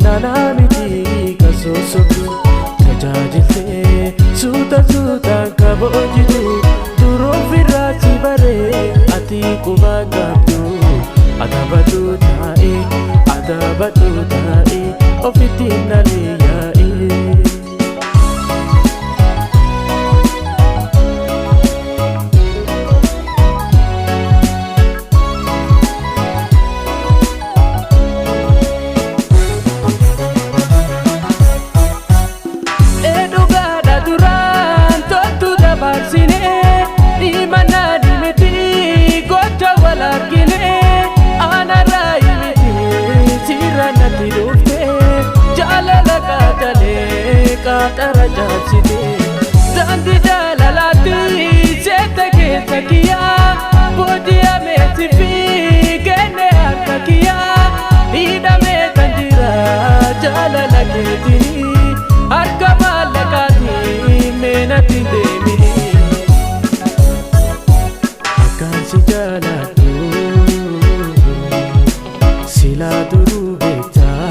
naannaa miti kan sosobdu tajaajiltee suutaan kaboojitu turuuf irraa si baree ati quba qabdu adabadhu taa'e ofitti nalee yaa'e. Qaxara jaabsitee daandii jaalalaatti seeta keessa kiyyaa booddee fi kenne harka kiyyaa hidhamee kan jira jaalala keetii harka maallaqaatii meenatti deemee akkaan si jaaladhu silaa duruu beektaa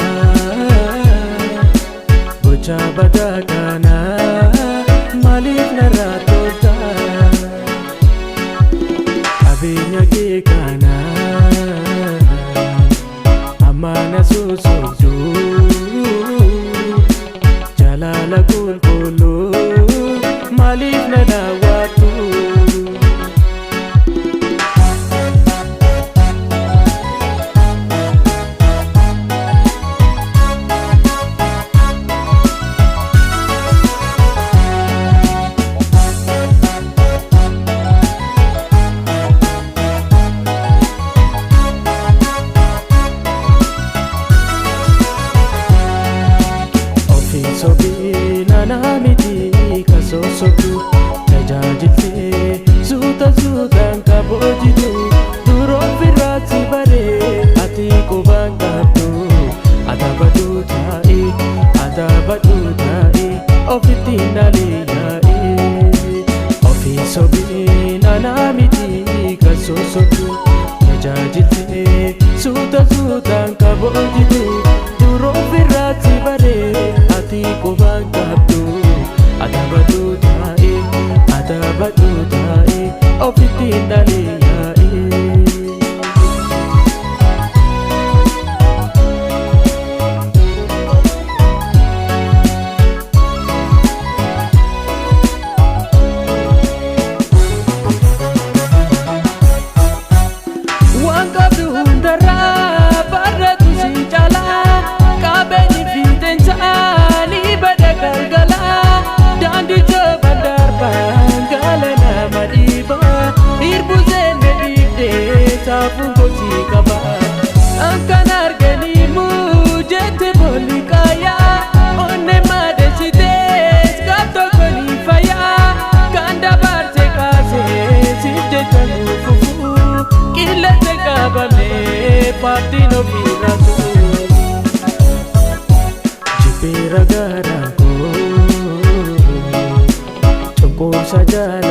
boca badaa kana maaliif narraa tolta qabeenya kee kana amma na sosobdu jaalala qulqulluu maaliif na daawwattu. Sobii naannaa miti kan sosobdu tajaajiltee suutaan kaboojitu turuuf irraa si baree ati quba qabdu adabadhu taa'e ofitti nalee yaa'e. Ofii sobii naannaa miti kan sosobdu tajaajiltee suutaan kaboojitu turuuf irraa si baree ati quba qabdu adabadhu taa'e ofitti nalee yaa'e. Waan qabdu hundarraa barreetu si caalaa qabeenyi fiixeensaanii bada galgalaa daandii jabaan darbaan gaala nama dhiibaa hirbu seenne dhiibdee saafuun gochii qaba akkan arganiimu jette boolli qaayaa onne maadessitees gaaf tokko ni fayyaa kan dabarse kaasee siif jecha nuufufu qilleensa qabamee paartiin ofirra tuu jibbeera garaa koo cunqursa jaalala.